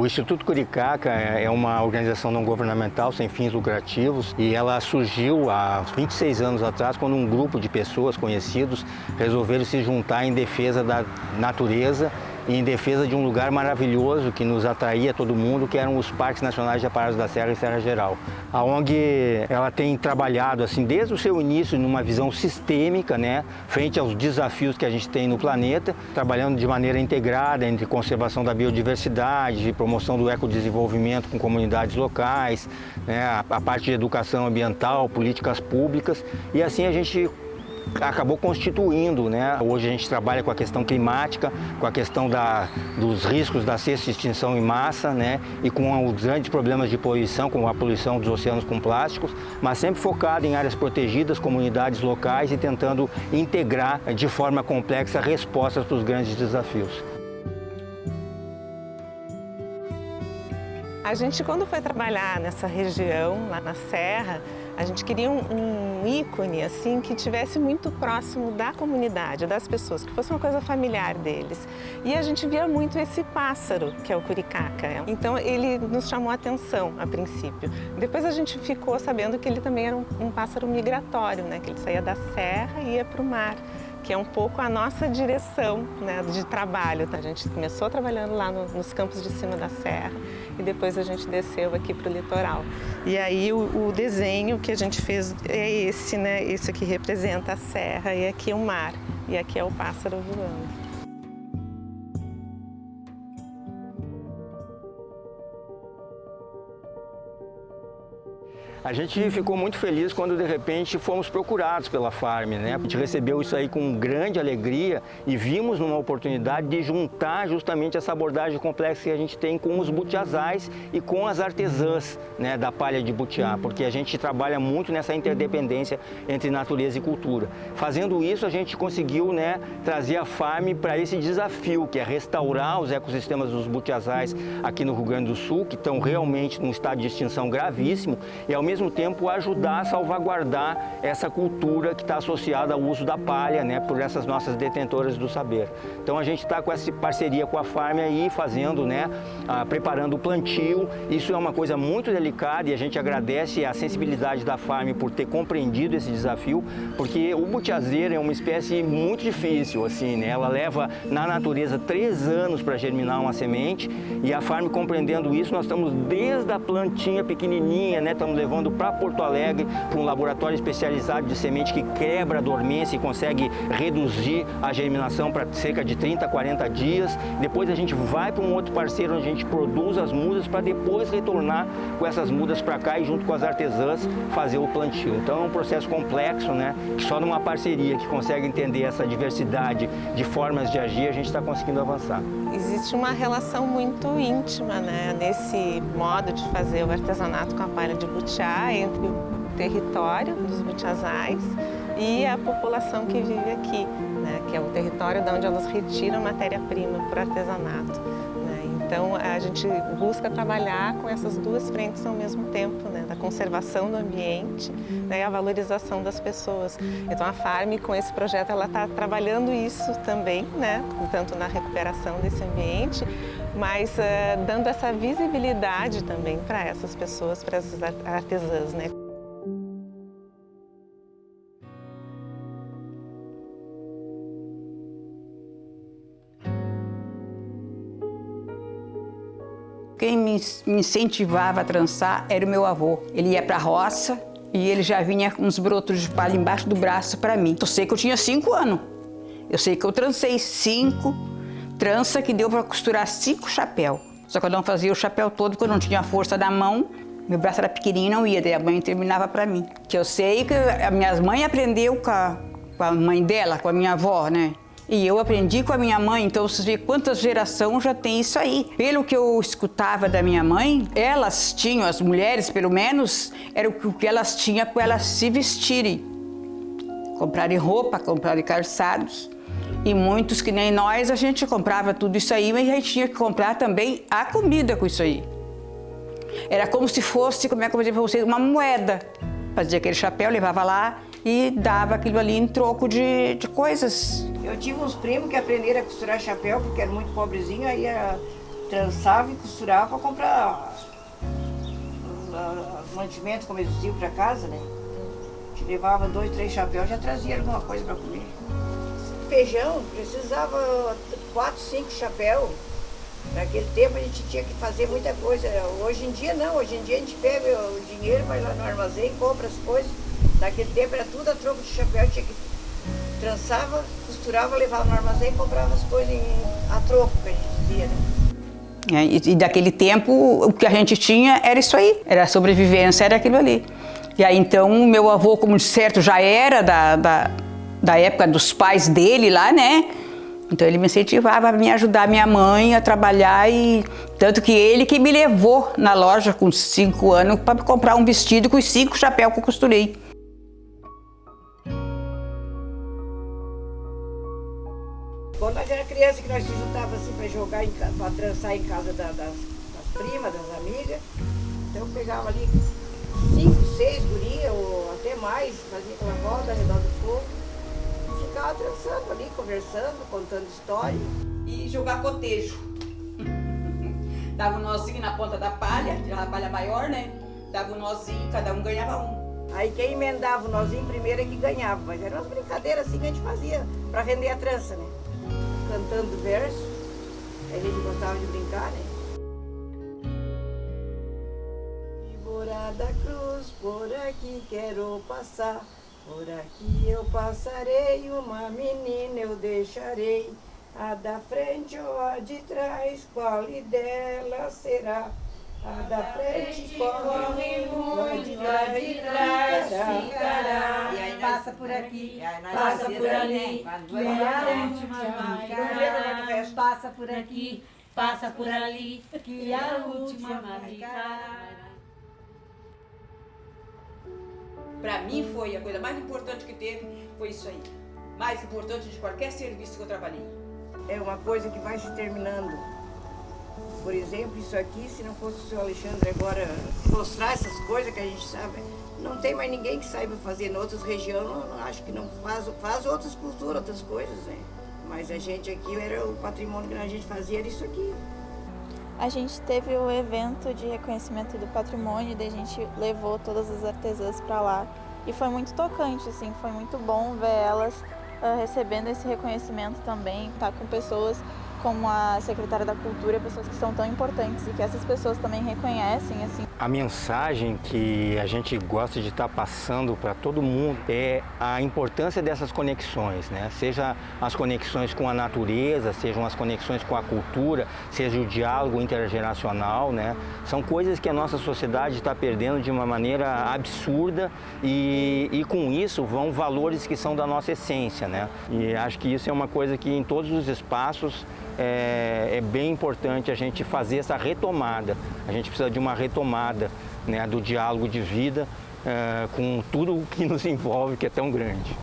O Instituto Curicaca é uma organização não governamental sem fins lucrativos e ela surgiu há 26 anos atrás quando um grupo de pessoas conhecidos resolveram se juntar em defesa da natureza e em defesa de um lugar maravilhoso que nos atraía todo mundo, que eram os Parques Nacionais de Aparados da Serra e Serra Geral. A ONG ela tem trabalhado assim desde o seu início numa visão sistêmica, né, frente aos desafios que a gente tem no planeta, trabalhando de maneira integrada entre conservação da biodiversidade, promoção do ecodesenvolvimento com comunidades locais, né, a parte de educação ambiental, políticas públicas, e assim a gente acabou constituindo, né? Hoje a gente trabalha com a questão climática, com a questão dos riscos da sexta extinção em massa, né? E com os grandes problemas de poluição, como a poluição dos oceanos com plásticos, mas sempre focado em áreas protegidas, comunidades locais e tentando integrar de forma complexa respostas para os grandes desafios. A gente, quando foi trabalhar nessa região, lá na Serra, a gente queria um ícone assim que tivesse muito próximo da comunidade, das pessoas, que fosse uma coisa familiar deles. E a gente via muito esse pássaro, que é o curicaca. Então ele nos chamou a atenção a princípio. Depois a gente ficou sabendo que ele também era um pássaro migratório, né? Que ele saía da serra e ia para o mar, que é um pouco a nossa direção, né, de trabalho. A gente começou trabalhando lá nos campos de cima da serra e depois a gente desceu aqui para o litoral. E aí o desenho que a gente fez é esse, né? Esse aqui representa a serra e aqui é o mar e aqui é o pássaro voando. A gente ficou muito feliz quando, de repente, fomos procurados pela Farm, né? A gente recebeu isso aí com grande alegria e vimos uma oportunidade de juntar justamente essa abordagem complexa que a gente tem com os butiazais e com as artesãs, né, da palha de butiá, porque a gente trabalha muito nessa interdependência entre natureza e cultura. Fazendo isso, a gente conseguiu, né, trazer a Farm para esse desafio, que é restaurar os ecossistemas dos butiazais aqui no Rio Grande do Sul, que estão realmente num estado de extinção gravíssimo, e ao mesmo tempo ajudar a salvaguardar essa cultura que está associada ao uso da palha, né, por essas nossas detentoras do saber. Então a gente está com essa parceria com a Farm aí, fazendo, né, preparando o plantio. Isso é uma coisa muito delicada e a gente agradece a sensibilidade da Farm por ter compreendido esse desafio, porque o butiazeiro é uma espécie muito difícil, assim, né? Ela leva na natureza 3 anos para germinar uma semente e a Farm compreendendo isso, nós estamos desde a plantinha pequenininha, né, estamos levando para Porto Alegre, para um laboratório especializado de semente que quebra a dormência e consegue reduzir a germinação para cerca de 30, 40 dias. Depois a gente vai para um outro parceiro onde a gente produz as mudas para depois retornar com essas mudas para cá e junto com as artesãs fazer o plantio. Então é um processo complexo, né? Que só numa parceria que consegue entender essa diversidade de formas de agir a gente está conseguindo avançar. Existe uma relação muito íntima, né, nesse modo de fazer o artesanato com a palha de butiá entre o território dos butiazais e a população que vive aqui, né, que é o território de onde elas retiram matéria-prima para o artesanato, né? Então a gente busca trabalhar com essas duas frentes ao mesmo tempo, né, da conservação do ambiente, né, e a valorização das pessoas. Então a Farm, com esse projeto, ela está trabalhando isso também, né, tanto na recuperação desse ambiente, mas dando essa visibilidade também para essas pessoas, para essas artesãs, né? Quem me incentivava a trançar era o meu avô. Ele ia para a roça e ele já vinha com uns brotos de palha embaixo do braço para mim. Eu sei que eu tinha 5 anos. Eu sei que eu trancei 5 tranças que deu para costurar 5 chapéus. Só que eu não fazia o chapéu todo porque eu não tinha força da mão. Meu braço era pequenininho e não ia, daí a mãe terminava para mim. Que eu sei que a minha mãe aprendeu com a mãe dela, com a minha avó, né? E eu aprendi com a minha mãe, então vocês veem quantas gerações já tem isso aí. Pelo que eu escutava da minha mãe, elas tinham, as mulheres pelo menos, era o que elas tinham para elas se vestirem. Comprarem roupa, comprarem calçados. E muitos que nem nós, a gente comprava tudo isso aí, mas a gente tinha que comprar também a comida com isso aí. Era como se fosse, como é que eu vou dizer para vocês, uma moeda. Fazia aquele chapéu, levava lá e dava aquilo ali em troco de coisas. Eu tive uns primos que aprenderam a costurar chapéu, porque eram muito pobrezinhos, aí trançava e costurava para comprar os mantimentos, como eles diziam, para casa, né? A gente levava 2, 3 chapéus, já trazia alguma coisa para comer. Feijão, precisava 4, 5 chapéus. Naquele tempo a gente tinha que fazer muita coisa. Hoje em dia não, hoje em dia a gente pega o dinheiro, vai lá no armazém, compra as coisas. Naquele tempo era tudo a troco de chapéu, tinha que trançava, costurava, levava no armazém e comprava as coisas a troco, que a gente dizia, né? E daquele tempo, o que a gente tinha era isso aí, era a sobrevivência, era aquilo ali. E aí então, o meu avô, como de certo, já era da época dos pais dele lá, né? Então ele me incentivava a me ajudar minha mãe a trabalhar e tanto que ele que me levou na loja com 5 anos para comprar um vestido com os 5 chapéus que eu costurei. Quando nós era criança, que nós se juntava assim para jogar, para trançar em casa das primas, das amigas, então eu pegava ali 5, 6 gurias ou até mais, fazia aquela roda ao redor do fogo. Ficava trançando ali, conversando, contando história. E jogar cotejo. Dava um nozinho na ponta da palha, tirava a palha maior, né? Dava um nozinho, cada um ganhava um. Aí quem emendava o nozinho primeiro é que ganhava, mas eram umas brincadeiras assim que a gente fazia para render a trança, né? Cantando verso, a gente gostava de brincar, né? Morada Cruz, por aqui quero passar. Por aqui eu passarei, uma menina eu deixarei. A da frente ou a de trás, qual dela será? A da frente corre muito, a de trás ficará. E aí passa por aqui, passa por ali, quando é a última ficará. Passa por aqui, passa por ali, que a última ficará. Para mim foi a coisa mais importante que teve, foi isso aí. Mais importante de qualquer serviço que eu trabalhei. É uma coisa que vai se terminando. Por exemplo, isso aqui, se não fosse o senhor Alexandre agora mostrar essas coisas que a gente sabe, não tem mais ninguém que saiba fazer em outras regiões, não, acho que não faz outras culturas, outras coisas, né? Mas a gente aqui, era o patrimônio que a gente fazia, era isso aqui. A gente teve o evento de reconhecimento do patrimônio, daí a gente levou todas as artesãs para lá e foi muito tocante, assim, foi muito bom ver elas recebendo esse reconhecimento também, tá com pessoas como a secretária da Cultura, pessoas que são tão importantes e que essas pessoas também reconhecem, assim. A mensagem que a gente gosta de estar passando para todo mundo é a importância dessas conexões, né? Seja as conexões com a natureza, sejam as conexões com a cultura, seja o diálogo intergeracional, né? São coisas que a nossa sociedade está perdendo de uma maneira absurda e com isso vão valores que são da nossa essência, né? E acho que isso é uma coisa que em todos os espaços é bem importante a gente fazer essa retomada. A gente precisa de uma retomada, né, do diálogo de vida com tudo o que nos envolve, que é tão grande.